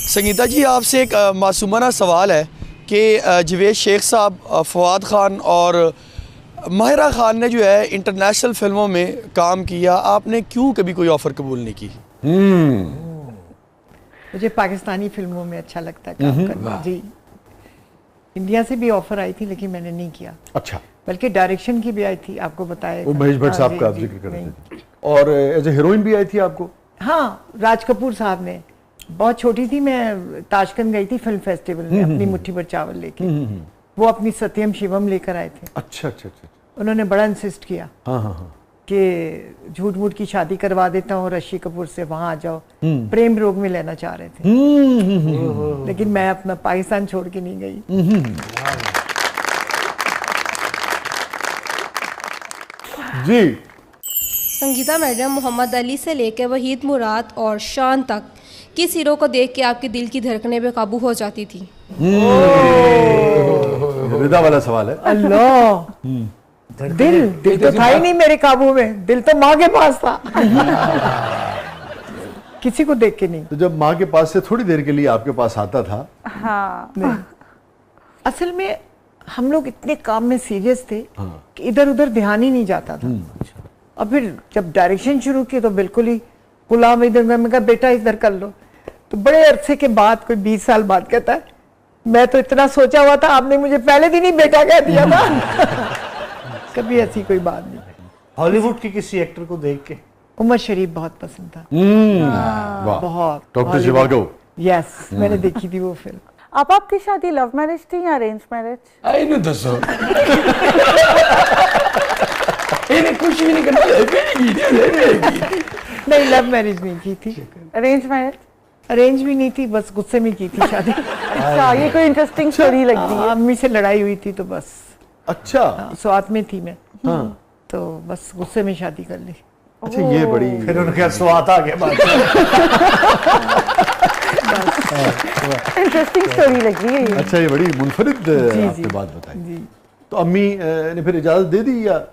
संगीता जी, आपसे एक मासूमाना सवाल है कि जवेद शेख साहब, फवाद ख़ान और माहिरा ख़ान ने जो है इंटरनेशनल फिल्मों में काम किया, आपने क्यों कभी कोई ऑफ़र कबूल नहीं की? मुझे पाकिस्तानी फिल्मों में अच्छा लगता है काम करना जी। इंडिया से भी ऑफर आई थी लेकिन मैंने नहीं किया। अच्छा, बल्कि डायरेक्शन की भी आई थी, आपको बताया वो महेश भट्ट साहब का आप जिक्र कर रहे थे। और एज ए हीरोइन भी आई थी आपको? हाँ, राज कपूर साहब ने। बहुत छोटी थी मैं, ताशकंद गई थी फिल्म फेस्टिवल में अपनी मुट्ठी भर चावल लेके। वो अपनी सत्यम शिवम लेकर आए थे। अच्छा अच्छा अच्छा। उन्होंने बड़ा इंसिस्ट किया हाँ हाँ हाँ कि झूठ मूठ की शादी करवा देता हूँ ऋषि कपूर से, वहां आ जाओ। प्रेम रोग में लेना चाह रहे थे लेकिन मैं अपना पाकिस्तान छोड़ के नहीं गई। जी। संगीता मैडम, मोहम्मद अली से लेकर वहीद मुराद और शान तक किस हीरो को देख के आपके दिल की धड़कनें बेकाबू हो जाती थी? रिदा वाला सवाल है। अल्लाह, दिल तो था ही नहीं मेरे काबू में, दिल तो माँ के पास था। किसी को देख के नहीं। तो जब माँ के पास से थोड़ी देर के लिए आपके पास आता था? हाँ, नहीं। असल में हम लोग इतने काम में सीरियस थे कि इधर उधर ध्यान ही नहीं जाता था। और फिर जब डायरेक्शन शुरू की तो बिल्कुल ही गुलाम इधर, मैं कहा बेटा इधर कर लो। तो बड़े अरसे के बाद, कोई 20 साल बाद कहता है मैं तो इतना सोचा हुआ था, आपने मुझे पहले दिन ही बेटा कह दिया था। कभी ऐसी कोई बात नहीं। हॉलीवुड की किसी एक्टर को देख के? उमर शरीफ बहुत पसंद था। बहुत। डॉक्टर शिवागो। यस, मैंने देखी थी वो फिल्म। अब आपकी शादी लव मैरिज थी या अरेंज मैरिज? आई नहीं दसो। इन्हें कुछ भी नहीं करना। नहीं, लव मैरिज नहीं की थी। Arrange marriage? अरेंज भी नहीं थी, बस गुस्से में की थी शादी। अच्छा, ये कोई इंटरेस्टिंग स्टोरी लग रही है। अम्मी से लड़ाई हुई थी तो बस। अच्छा। स्वात में थी मैं। तो बस गुस्से में शादी कर ली। अच्छा, ये बड़ी फिर उनके स्वाद आ गया बात। इंटरेस्टिंग स्टोरी लग रही है ये। अच्छा, ये बड़ी मुनफरिद आपने बात बताई। तो अम्मी ने फिर इजाजत दे दी या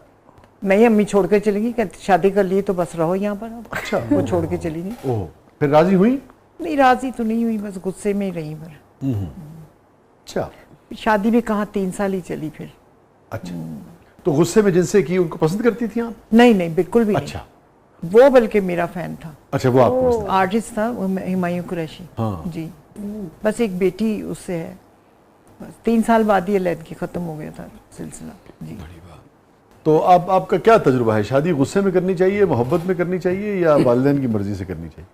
नहीं? अम्मी छोड़ के चली गई, कहती शादी कर ली तो बस रहो यहाँ पर। अच्छा, वो छोड़ के चली गई। ओह, फिर राजी हुई? नहीं, राजी तो नहीं हुई, बस गुस्से में ही रही पर। अच्छा। शादी भी कहाँ, 3 साल ही चली फिर। अच्छा, तो गुस्से में जिनसे की उनको पसंद करती थी आप? नहीं, बिल्कुल भी नहीं। अच्छा, वो बल्कि मेरा फैन था। अच्छा, वो आपको आर्टिस्ट था, वो हुमायूं कुरैशी। हाँ जी। बस एक बेटी उससे है। बस 3 साल बाद ही अलैदगी खत्म हो गया था सिलसिला। जी। तो अब आपका क्या तजुर्बा है? शादी गुस्से में करनी चाहिए, मोहब्बत में करनी चाहिए या वालिदैन की मर्जी से करनी चाहिए?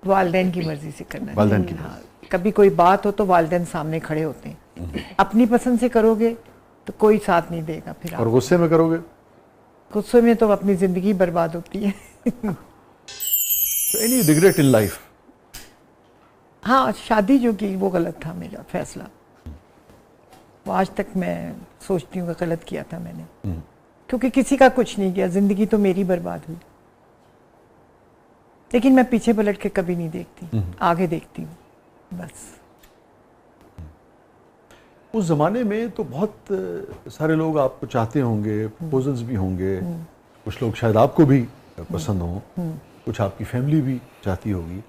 वालिदैन की मर्जी से करना है। वालिदैन की हाँ, कभी कोई बात हो तो वालिदैन सामने खड़े होते हैं। अपनी पसंद से करोगे तो कोई साथ नहीं देगा। फिर और गुस्से में करोगे? गुस्से में तो अपनी जिंदगी बर्बाद होती है। Any regret in life? हाँ, शादी जो की वो गलत था मेरा फैसला। वो आज तक मैं सोचती हूँ कि गलत किया था मैंने, क्योंकि किसी का कुछ नहीं किया, जिंदगी तो मेरी बर्बाद हुई। लेकिन मैं पीछे पलट के कभी नहीं देखती, आगे देखती हूँ बस। उस जमाने में तो बहुत सारे लोग आपको चाहते होंगे, प्रपोजल्स भी होंगे, कुछ लोग शायद आपको भी पसंद हो, कुछ आपकी फैमिली भी चाहती होगी,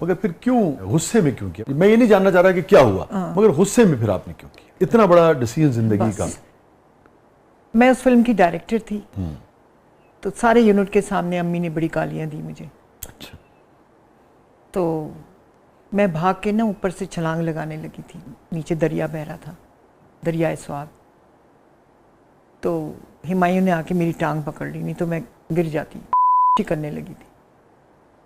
मगर फिर क्यों गुस्से में क्यों किया? मैं ये नहीं जानना चाह रहा कि क्या हुआ, मगर गुस्से में फिर आपने क्यों किया? इतना बड़ा डिसीजन जिंदगी का। मैं उस फिल्म की डायरेक्टर थी, तो सारे यूनिट के सामने अम्मी ने बड़ी गालियां दी मुझे। अच्छा। तो मैं भाग के ना ऊपर से छलांग लगाने लगी थी, नीचे दरिया बह रहा था, दरियाए स्वाद। तो हुमायूं ने आके मेरी टांग पकड़ ली, नहीं तो मैं गिर जाती। करने लगी थी।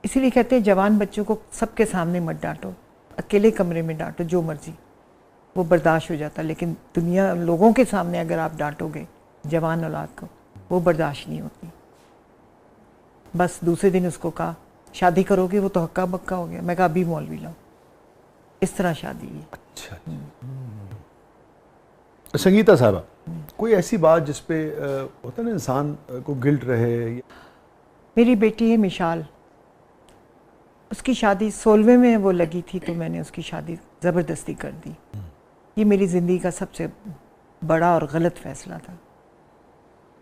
इसीलिए कहते हैं जवान बच्चों को सबके सामने मत डांटो, अकेले कमरे में डांटो, जो मर्जी, वो बर्दाश्त हो जाता। लेकिन दुनिया, लोगों के सामने अगर आप डांटोगे जवान औलाद को, वो बर्दाश्त नहीं होती। बस दूसरे दिन उसको कहा शादी करोगे, वो तो हक्का बक्का हो गया। मैं कहा अभी मौलवी लाओ। इस तरह शादी हुई। अच्छा। संगीता साहबा, कोई ऐसी बात जिसपे होता है ना इंसान को गिल्ट रहे? मेरी बेटी है मिशाल, उसकी शादी 16वें में वो लगी थी, तो मैंने उसकी शादी ज़बरदस्ती कर दी। ये मेरी ज़िंदगी का सबसे बड़ा और गलत फैसला था।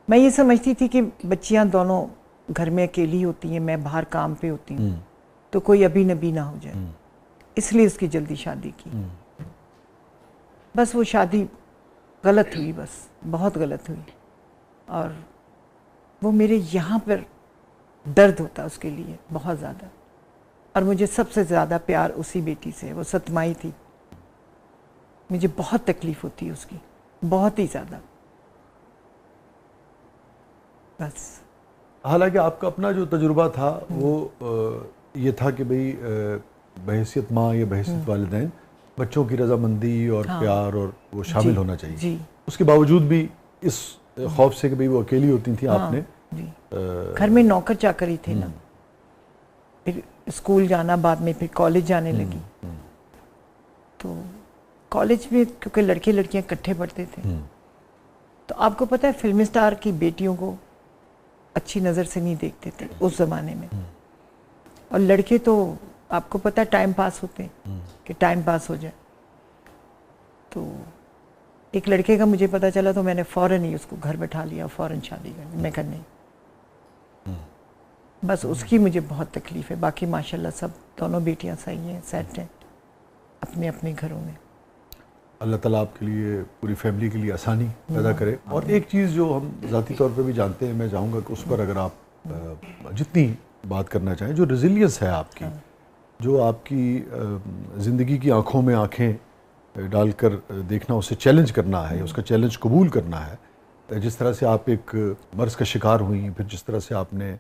मैं ये समझती थी कि बच्चियां दोनों घर में अकेली होती हैं, मैं बाहर काम पे होती हूँ, तो कोई अभी नबी ना हो जाए। इसलिए उसकी जल्दी शादी की। बस वो शादी गलत हुई, बस बहुत गलत हुई। और वो मेरे यहाँ पर दर्द होता उसके लिए बहुत ज़्यादा। और मुझे सबसे ज़्यादा प्यार उसी बेटी से, वो सतमाई थी। मुझे बहुत तकलीफ़ होती है उसकी, बहुत ही ज़्यादा। बस हालांकि आपका अपना जो तजुर्बा था वो ये था कि भाई बहैसियत माँ या बहैसियत वालिदैन बच्चों की रजामंदी और प्यार और वो शामिल होना चाहिए। जी। उसके बावजूद भी इस खौफ से कि भाई वो अकेली होती थी, आपने घर में नौकर चाकर ही थे ना, फिर स्कूल जाना, बाद में फिर कॉलेज जाने लगी। तो कॉलेज में क्योंकि लड़के लड़कियां इकट्ठे पढ़ते थे, तो आपको पता है फिल्म स्टार की बेटियों को अच्छी नज़र से नहीं देखते थे उस ज़माने में। और लड़के तो आपको पता है टाइम पास होते हैं कि टाइम पास हो जाए। तो एक लड़के का मुझे पता चला तो मैंने फ़ौरन ही उसको घर बैठा लिया, फ़ौरन शादी करनी। मैं कर नहीं, बस उसकी मुझे बहुत तकलीफ़ है। बाकी माशाल्लाह सब दोनों बेटियां सही हैं, सेट हैं अपने अपने घरों में। अल्लाह ताला आपके लिए, पूरी फैमिली के लिए आसानी पैदा करे। और एक चीज़ जो हम ज़ाती तौर पे भी जानते हैं, मैं चाहूँगा कि उस पर अगर आप जितनी बात करना चाहें, जो रेजिलियंस है आपकी, जो आपकी ज़िंदगी की आँखों में आँखें डालकर देखना, उसे चैलेंज करना है, उसका चैलेंज कबूल करना है, जिस तरह से आप एक मर्ज़ का शिकार हुई, फिर जिस तरह से आपने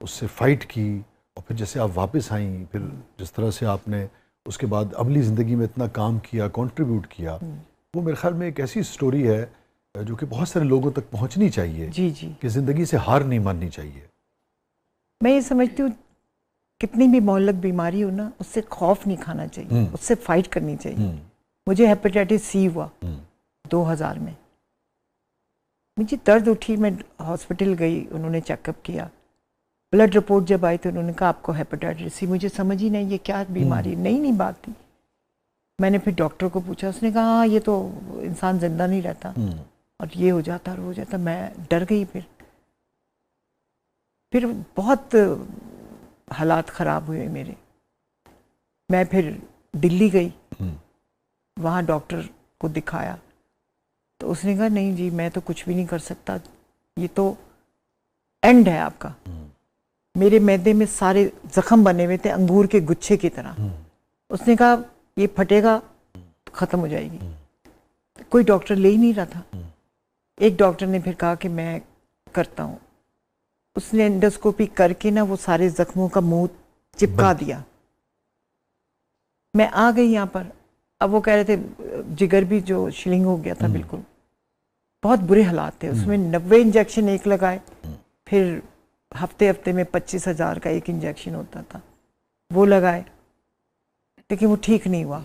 उससे फ़ाइट की, और फिर जैसे आप वापस आईं, फिर जिस तरह से आपने उसके बाद अमली ज़िंदगी में इतना काम किया, कंट्रीब्यूट किया, वो मेरे ख्याल में एक ऐसी स्टोरी है जो कि बहुत सारे लोगों तक पहुंचनी चाहिए। जी जी। कि ज़िंदगी से हार नहीं माननी चाहिए। मैं ये समझती हूँ कितनी भी मोहल्लक बीमारी हो ना, उससे खौफ नहीं खाना चाहिए, उससे फाइट करनी चाहिए। मुझे हेपेटाइटिस सी हुआ 2000 में, मुझे दर्द उठी, मैं हॉस्पिटल गई, उन्होंने चेकअप किया, ब्लड रिपोर्ट जब आई तो उन्होंने कहा आपको हेपेटाइटिस सी। मुझे समझ ही नहीं ये क्या बीमारी, नई बात थी। मैंने फिर डॉक्टर को पूछा, उसने कहा हाँ ये तो इंसान जिंदा नहीं रहता और ये हो जाता और हो जाता। मैं डर गई। फिर बहुत हालात ख़राब हुए मेरे। मैं फिर दिल्ली गई, वहाँ डॉक्टर को दिखाया तो उसने कहा नहीं जी मैं तो कुछ भी नहीं कर सकता, ये तो एंड है आपका। मेरे मैदे में सारे जख्म बने हुए थे अंगूर के गुच्छे की तरह। उसने कहा ये फटेगा तो ख़त्म हो जाएगी। कोई डॉक्टर ले ही नहीं रहा था। एक डॉक्टर ने फिर कहा कि मैं करता हूँ। उसने एंडोस्कोपी करके ना वो सारे जख्मों का मुंह चिपका दिया। मैं आ गई यहाँ पर। अब वो कह रहे थे जिगर भी जो शिलिंग हो गया था, बिल्कुल बहुत बुरे हालात थे उसमें। 90 इंजेक्शन एक लगाए, फिर हफ्ते में 25,000 का एक इंजेक्शन होता था, वो लगाए, लेकिन वो ठीक नहीं हुआ।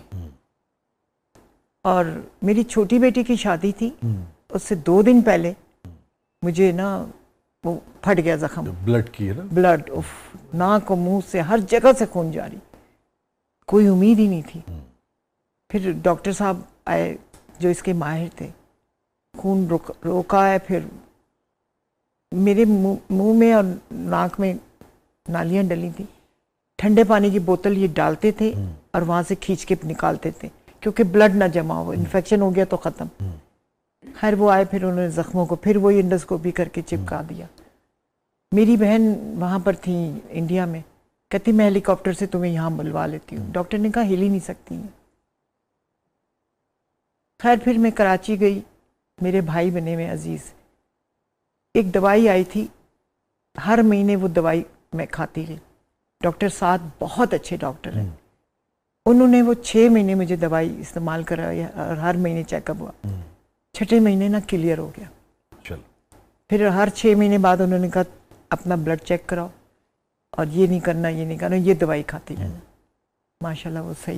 और मेरी छोटी बेटी की शादी थी, उससे 2 दिन पहले मुझे ना वो फट गया जख्म, ब्लड की है ना, ब्लड, उफ, नाक और मुंह से हर जगह से खून जारी, कोई उम्मीद ही नहीं थी। फिर डॉक्टर साहब आए जो इसके माहिर थे, खून रोका है, फिर मेरे मुंह में और नाक में नालियां डली थी। ठंडे पानी की बोतल ये डालते थे और वहां से खींच के निकालते थे क्योंकि ब्लड ना जमा हो, इन्फेक्शन हो गया तो ख़त्म। खैर वो आए, फिर उन्होंने जख्मों को फिर वही एंडोस्कोपी करके चिपका दिया। मेरी बहन वहाँ पर थी इंडिया में, कहती मैं हेलीकॉप्टर से तुम्हें यहाँ बुलवा लेती हूँ। डॉक्टर ने कहा हिल ही नहीं सकती हैं। खैर फिर मैं कराची गई, मेरे भाई बने हुए अजीज़, एक दवाई आई थी, हर महीने वो दवाई मैं खाती रही। डॉक्टर साद बहुत अच्छे डॉक्टर हैं, उन्होंने वो 6 महीने मुझे दवाई इस्तेमाल कराई और हर महीने चेकअप हुआ। 6ठे महीने ना क्लियर हो गया। चलो फिर हर 6 महीने बाद उन्होंने कहा अपना ब्लड चेक कराओ और ये नहीं करना, ये नहीं करना, ये दवाई खाती रहना। माशाल्लाह वो सही